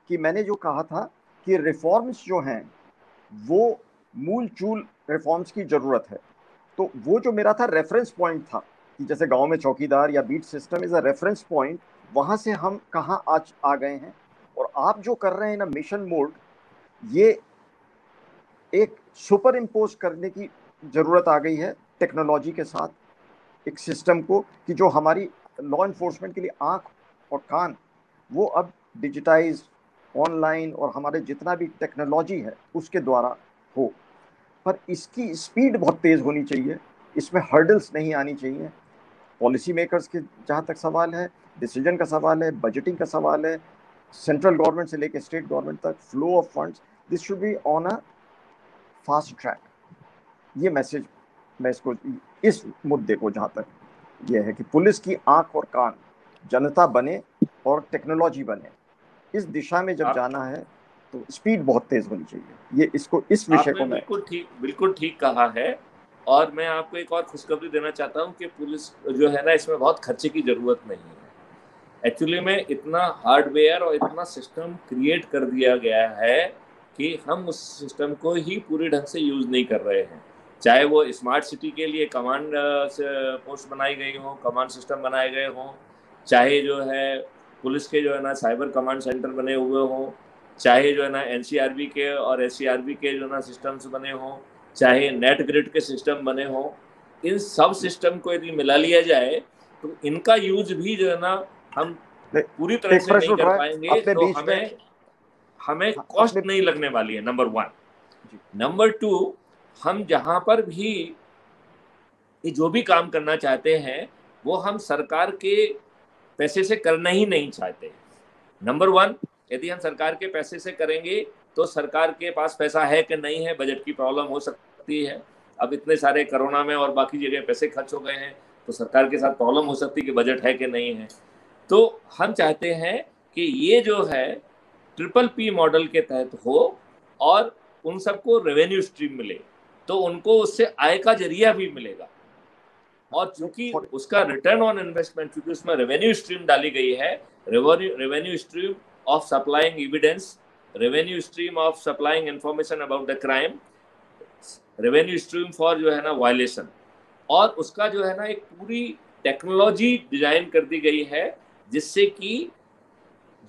कि मैंने जो कहा था कि रिफॉर्म्स जो हैं वो मूल चूल रिफॉर्म्स की जरूरत है। तो वो जो मेरा था रेफरेंस पॉइंट था कि जैसे गांव में चौकीदार या beat system is a reference point, वहां से हम कहाँ आज आ गए हैं। और आप जो कर रहे हैं ना मिशन मोड, ये एक सुपर इम्पोज करने की जरूरत आ गई है टेक्नोलॉजी के साथ एक सिस्टम को, कि जो हमारी लॉ इन्फोर्समेंट के लिए आंख और कान वो अब डिजिटाइज ऑनलाइन और हमारे जितना भी टेक्नोलॉजी है उसके द्वारा हो। पर इसकी स्पीड बहुत तेज होनी चाहिए, इसमें हर्डल्स नहीं आनी चाहिए। पॉलिसी मेकर्स के जहाँ तक सवाल है, डिसीजन का सवाल है, बजटिंग का सवाल है, सेंट्रल गवर्नमेंट से लेकर स्टेट गवर्नमेंट तक flow of funds, this should be on a fast track. ये मैसेज मैं इसको, इस मुद्दे को जहाँ तक ये है कि पुलिस की आंख और कान जनता बने और टेक्नोलॉजी बने, इस दिशा में जब आप जाना है तो स्पीड बहुत तेज होनी चाहिए। ये इसको, इस विषय आपने को मैं बिल्कुल ठीक कहा है। और मैं आपको एक और खुशखबरी देना चाहता हूँ कि पुलिस जो है ना, इसमें बहुत खर्चे की जरूरत नहीं है। एक्चुअली में इतना हार्डवेयर और इतना सिस्टम क्रिएट कर दिया गया है कि हम उस सिस्टम को ही पूरी ढंग से यूज नहीं कर रहे हैं। चाहे वो स्मार्ट सिटी के लिए कमांड पोस्ट बनाई गई हो, कमांड सिस्टम बनाए गए हों, चाहे जो है पुलिस के जो है ना साइबर कमांड सेंटर बने हुए हों, चाहे जो है ना एनसीआरबी के और एससीआरबी के जो ना सिस्टम्स बने हों, चाहे नेट ग्रिड के सिस्टम बने हों, इन सब सिस्टम को यदि मिला लिया जाए तो इनका यूज भी जो है ना हम पूरी तरह एक से नहीं प्रश्न उठ कर रहा है पाएंगे, अपने तो बीच में। हमें हमें हाँ, अपने कॉस्ट नहीं लगने वाली है, नंबर वन। जी नंबर टू, हम जहां पर भी ये जो भी काम करना चाहते हैं वो हम सरकार के पैसे से करना ही नहीं चाहते। नंबर वन, यदि हम सरकार के पैसे से करेंगे तो सरकार के पास पैसा है कि नहीं है, बजट की प्रॉब्लम हो सकती है। अब इतने सारे कोरोना में और बाकी जगह पैसे खर्च हो गए हैं, तो सरकार के साथ प्रॉब्लम हो सकती है कि बजट है कि नहीं है। तो हम चाहते हैं कि ये जो है ट्रिपल पी मॉडल के तहत हो और उन सबको रेवेन्यू स्ट्रीम मिले, तो उनको उससे आय का जरिया भी मिलेगा। और चूंकि फॉर उसका रिटर्न ऑन इन्वेस्टमेंट, चूंकि उसमें रेवेन्यू स्ट्रीम डाली गई है, revenue stream of supplying evidence, revenue stream of supplying information about the crime, revenue stream for जो है ना वायलेशन, और उसका जो है ना एक पूरी टेक्नोलॉजी डिजाइन कर दी गई है जिससे कि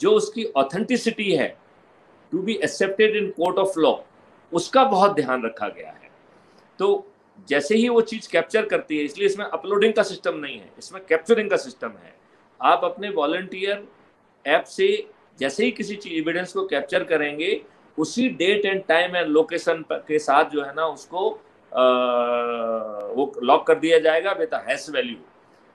जो उसकी ऑथेंटिसिटी है to be accepted in court of law, उसका बहुत ध्यान रखा गया है। तो जैसे ही वो चीज कैप्चर करती है, इसलिए इसमें अपलोडिंग का सिस्टम नहीं है, इसमें कैप्चरिंग का सिस्टम है। आप अपने वॉलंटियर ऐप से जैसे ही किसी चीज एविडेंस को कैप्चर करेंगे, उसी date and time and location के साथ जो है ना उसको वो लॉक कर दिया जाएगा with hash value.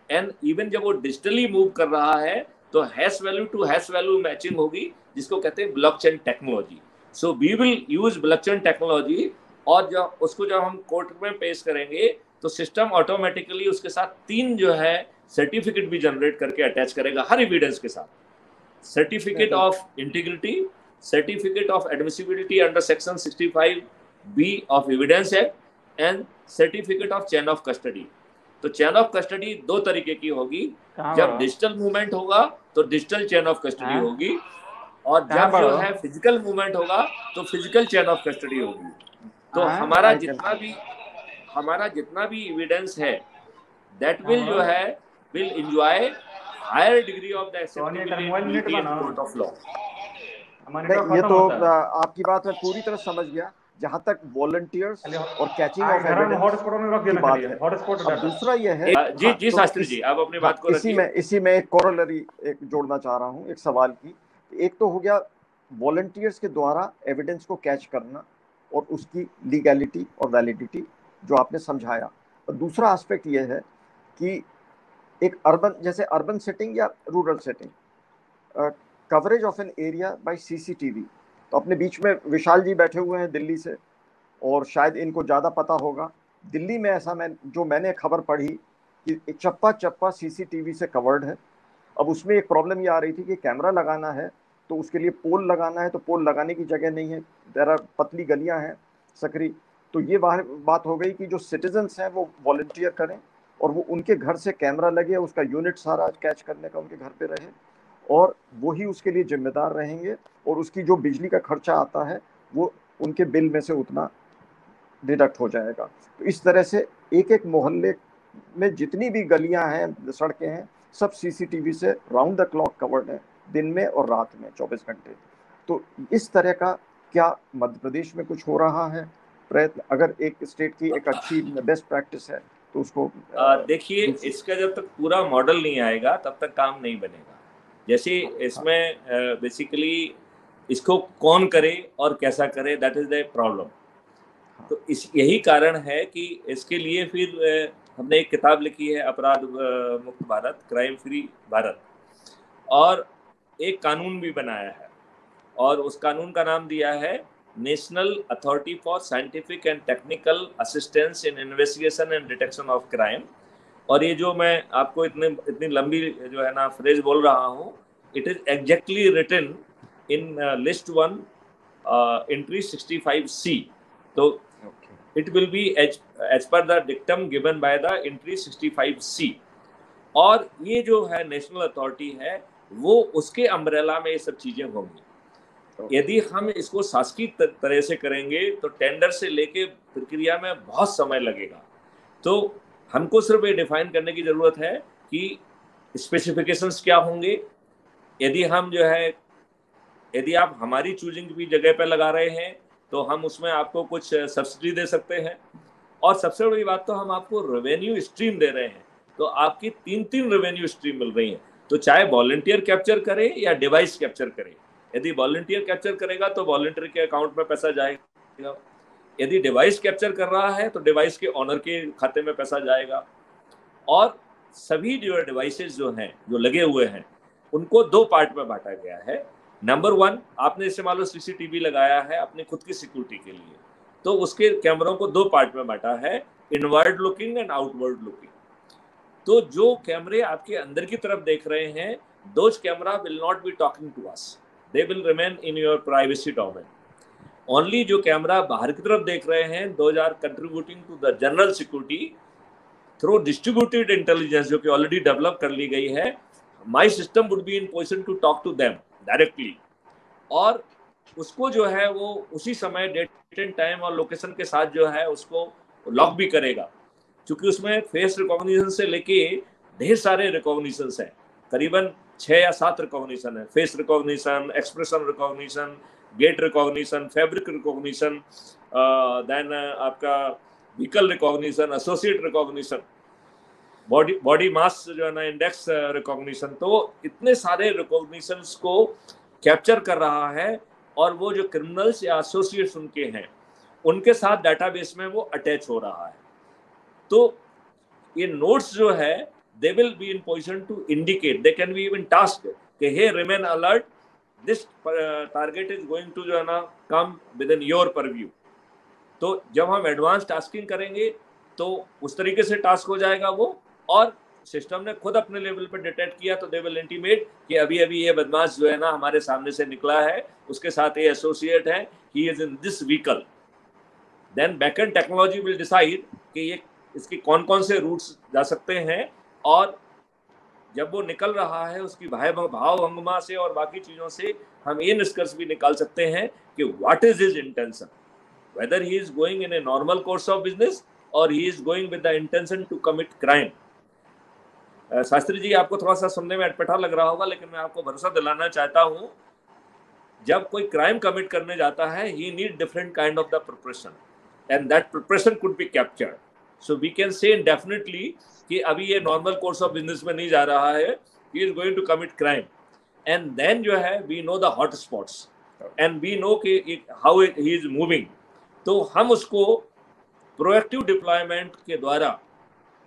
And even जब वो डिजिटली मूव कर रहा है तो hash value to hash value matching होगी, जिसको कहते हैं blockchain technology. So we will use blockchain technology. और जब उसको जब हम कोर्ट में पेश करेंगे तो सिस्टम ऑटोमेटिकली उसके साथ 3 जो है सर्टिफिकेट भी जनरेट करके अटैच करेगा हर एविडेंस के साथ। सर्टिफिकेट तो of integrity, certificate of admissibility under section 65B of evidence act, and certificate of chain of custody. तो चेन ऑफ कस्टडी 2 तरीके की होगी। कहाँ जब बड़ो? डिजिटल मूवमेंट होगा तो डिजिटल चेन ऑफ कस्टडी हाँ, होगी, और कहाँ जब जो बड़ो? है फिजिकल मूवमेंट होगा तो फिजिकल चेन ऑफ कस्टडी होगी। तो हाँ, आई कैन, हमारा जितना भी एविडेंस है, दैट कहाँ विल बड़ो? जो है will enjoy higher degree of the सोनी एकर मोबाइल नेट एक्सेप्टेबिलिटी इन बनो। Court of law. हमारा नहीं नेटवर्क ये खत्म तो होता है। आपकी बात मैं पूरी तरह समझ गया जहाँ तक वॉलंटियर्स खाली और कैचिंग आगे ऑफ घर में एविडेंस हॉटस्पॉट में रख की देना, खाली बात है। हॉटस्पॉट अब डाटा। दूसरा यह है, जी हाँ जी तो शास्त्री जी, आप अपनी हाँ बात को रखिए। इसी में एक कोरोलरी एक जोड़ना चाह रहा हूँ एक सवाल की। एक तो हो गया वॉलंटियर्स के द्वारा एविडेंस को कैच करना और उसकी लीगैलिटी और वैलिडिटी जो आपने समझाया। और दूसरा एस्पेक्ट यह है कि एक अर्बन, जैसे अर्बन सेटिंग या rural setting, coverage of an area bye CCTV. तो अपने बीच में विशाल जी बैठे हुए हैं दिल्ली से, और शायद इनको ज़्यादा पता होगा। दिल्ली में ऐसा मैंने खबर पढ़ी कि चप्पा चप्पा सीसीटीवी से कवर्ड है। अब उसमें एक प्रॉब्लम ये आ रही थी कि कैमरा लगाना है तो उसके लिए पोल लगाना है, तो पोल लगाने की जगह नहीं है, जरा पतली गलियां हैं सकरी। तो ये बात हो गई कि जो सिटीजन्स हैं वो वॉलंटियर करें और वो उनके घर से कैमरा लगे, उसका यूनिट सारा कैच करने का उनके घर पे रहे, और वही उसके लिए जिम्मेदार रहेंगे, और उसकी जो बिजली का खर्चा आता है वो उनके बिल में से उतना डिडक्ट हो जाएगा। तो इस तरह से एक एक मोहल्ले में जितनी भी गलियां हैं, सड़कें हैं, सब सीसीटीवी से राउंड द क्लॉक कवर्ड है, दिन में और रात में 24 घंटे। तो इस तरह का क्या मध्य प्रदेश में कुछ हो रहा है प्रयत्न? अगर एक स्टेट की एक अच्छी बेस्ट प्रैक्टिस है तो उसको देखिए, इसका जब तक पूरा मॉडल नहीं आएगा तब तक काम नहीं बनेगा। जैसे इसमें बेसिकली इसको कौन करे और कैसा करे, दैट इज द प्रॉब्लम। तो यही कारण है कि इसके लिए फिर हमने एक किताब लिखी है, अपराध मुक्त भारत, क्राइम फ्री भारत, और एक कानून भी बनाया है, और उस कानून का नाम दिया है national authority for scientific and technical assistance in investigation and detection of crime. और ये जो मैं आपको इतनी लंबी जो है ना फ्रेज बोल रहा हूँ, it is exactly written in list 1 entry 65C। तो it will be as per the dictum given by the entry 65C। और ये जो है नेशनल अथॉरिटी है वो उसके अम्ब्रेला में ये सब चीजें होंगी। यदि हम इसको शासकीय तरह से करेंगे तो टेंडर से लेके प्रक्रिया में बहुत समय लगेगा। तो हमको सिर्फ ये डिफाइन करने की जरूरत है कि स्पेसिफिकेशंस क्या होंगे। यदि हम जो है, यदि आप हमारी चूजिंग भी जगह पे लगा रहे हैं तो हम उसमें आपको कुछ सब्सिडी दे सकते हैं। और सबसे बड़ी बात, तो हम आपको रेवेन्यू स्ट्रीम दे रहे हैं, तो आपकी 3 रेवेन्यू स्ट्रीम मिल रही है। तो चाहे वॉलंटियर कैप्चर करे या डिवाइस कैप्चर करे, यदि वॉलंटियर कैप्चर करेगा तो वॉलंटियर के अकाउंट में पैसा जाएगा, यदि डिवाइस कैप्चर कर रहा है तो डिवाइस के ऑनर के खाते में पैसा जाएगा। और सभी जो डिवाइसेस जो हैं, जो लगे हुए हैं, उनको 2 पार्ट में बांटा गया है। नंबर 1, आपने इससे मान लो सीसीटीवी लगाया है अपनी खुद की सिक्योरिटी के लिए, तो उसके कैमरों को 2 पार्ट में बांटा है, inward looking and outward looking. तो जो कैमरे आपके अंदर की तरफ देख रहे हैं, those camera will not be talking to us, they will remain in your privacy domain. Only जो कैमरा बाहर की तरफ देख रहे हैं, those are contributing to the general security through distributed intelligence, जो कि ऑलरेडी डेवलप कर ली गई है। My system would be in position to talk to them directly, और उसको जो है वो उसी समय डेट एंड टाइम और लोकेशन के साथ जो है उसको लॉक भी करेगा, क्योंकि उसमें फेस रिकॉग्निशन से लेके ढेर सारे रिकॉग्निशन हैं, करीबन 6 या 7 रिकॉग्निशन है। Face recognition, expression recognition, gait recognition, fabric recognition, then आपका vehicle recognition, associate recognition, body mass जो है ना इंडेक्स रिकॉग्निशन। तो इतने सारे रिकॉग्निशंस को कैप्चर कर रहा है, और वो जो क्रिमिनल्स या एसोसिएट्स उनके हैं, उनके साथ डाटाबेस में वो अटैच हो रहा है। तो ये नोट्स जो है, they will be in position to indicate, they can be even task कि hey remain alert, this target is going to जो है ना come within your purview. तो जब हम एडवांस टास्किंग करेंगे तो उस तरीके से टास्क हो जाएगा वो, और सिस्टम ने खुद अपने लेवल पर डिटेक्ट किया तो दे विल इंटीमेट कि अभी अभी ये बदमाश जो है ना हमारे सामने से निकला है, उसके साथ ये एसोसिएट है, he is in this vehicle. Then backend technology will decide कि ये इसके कौन कौन से रूट्स जा सकते हैं, और जब वो निकल रहा है उसकी भाव भंगिमा से और बाकी चीज़ों से हम ये निष्कर्ष भी निकाल सकते हैं कि what is his intention, whether he is going in a normal course of business और he is going with the intention to commit crime. Shastri ji, आपको थोड़ा सा सुनने में अटपटा लग रहा होगा, लेकिन मैं आपको भरोसा दिलाना चाहता हूँ, जब कोई क्राइम कमिट करने जाता है, he need different kind of the preparation, and that preparation could be captured. So we can say definitely कि अभी ये नॉर्मल कोर्स ऑफ बिजनेस में नहीं जा रहा है, he is going to commit crime, and then जो है we know the hot spots and we know कि हाउ ही इज मूविंग। तो हम उसको प्रोएक्टिव डिप्लॉयमेंट के द्वारा,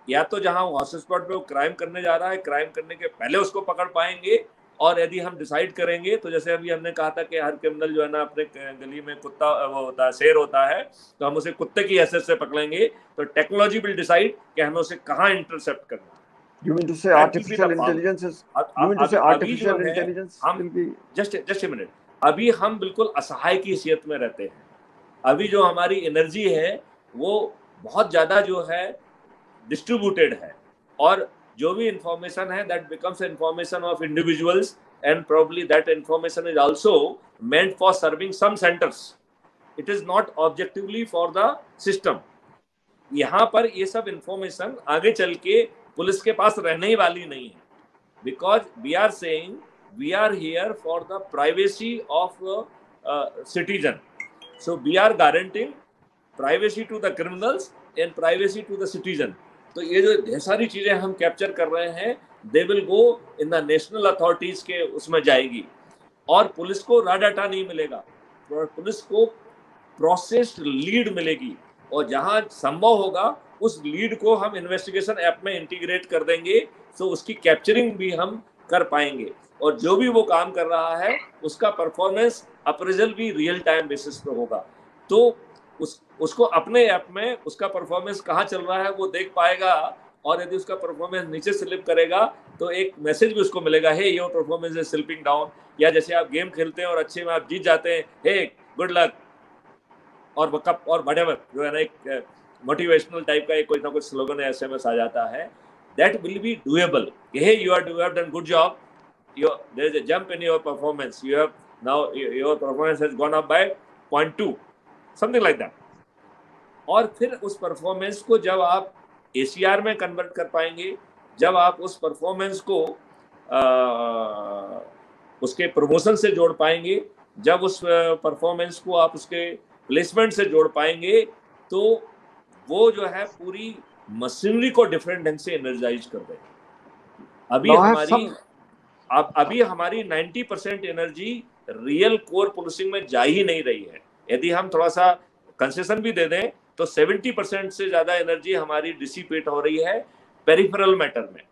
या तो जहां वो हॉट स्पॉट पे वो क्राइम करने जा रहा है, क्राइम करने के पहले उसको पकड़ पाएंगे, और यदि हम डिसाइड करेंगे तो जैसे अभी हमने कहा था कि हर क्रिमिनल जो है ना अपने गली में कुत्ता वो होता है, शेर होता है, तो हम उसे कुत्ते की हैसियत से पकड़ेंगे, तो टेक्नोलॉजी विल डिसाइड कि हमें उसे कहाँ इंटरसेप्ट करना है। You mean to say artificial intelligence is? You mean to say artificial intelligence will be? Just a minute. अभी हम बिल्कुल असहाय की हैसियत में रहते हैं। अभी जो हमारी एनर्जी है वो बहुत ज़्यादा जो है डिस्ट्रीब्यूटेड है, और जो भी इंफॉर्मेशन है that becomes information of individuals and probably that information is also meant for serving some centers. It is not objectively for the system. यहाँ पर ये सब इंफॉर्मेशन आगे चल के पुलिस के पास रहने ही वाली नहीं है, because we are saying we are here for the privacy of citizen. So we are guaranteeing privacy to the criminals and privacy to the citizen. तो ये जो ढेर सारी चीजें हम कैप्चर कर रहे हैं, they will go in the national authorities के उसमें जाएगी, और पुलिस को रॉ डाटा नहीं मिलेगा, पुलिस को प्रोसेस्ड लीड मिलेगी, और जहां संभव होगा उस लीड को हम इन्वेस्टिगेशन ऐप में इंटीग्रेट कर देंगे, तो उसकी कैप्चरिंग भी हम कर पाएंगे, और जो भी वो काम कर रहा है उसका परफॉर्मेंस अप्रेजल भी रियल टाइम बेसिस पे होगा. तो उसको अपने ऐप में उसका परफॉर्मेंस कहाँ चल रहा है वो देख पाएगा, और यदि उसका परफॉर्मेंस नीचे स्लिप करेगा तो एक मैसेज भी उसको मिलेगा, hey your performance is slipping down. या जैसे आप गेम खेलते हैं और अच्छे में आप जीत जाते हैं, हे गुड लक और कप और व्हाटएवर, जो है ना एक मोटिवेशनल टाइप का एक कोई ना कुछ स्लोगन है, एसएमएस आ जाता है. That will be doable. Hey you have done good job, there is a jump in your performance, you have now your performance has gone up by 0.2, something like that. और फिर उस performance को जब आप ACR में convert कर पाएंगे, जब आप उस परफॉर्मेंस को उसके प्रमोशन से जोड़ पाएंगे, जब उस परफॉर्मेंस को आप उसके प्लेसमेंट से जोड़ पाएंगे, तो वो जो है पूरी मशीनरी को डिफरेंट ढंग से एनर्जाइज कर देगा. अभी हमारी 90% एनर्जी रियल कोर पुलिसिंग में जा ही नहीं रही है. यदि हम थोड़ा सा कंसेशन भी दे दें तो 70% से ज्यादा एनर्जी हमारी डिसिपेट हो रही है पेरिफेरल मैटर में.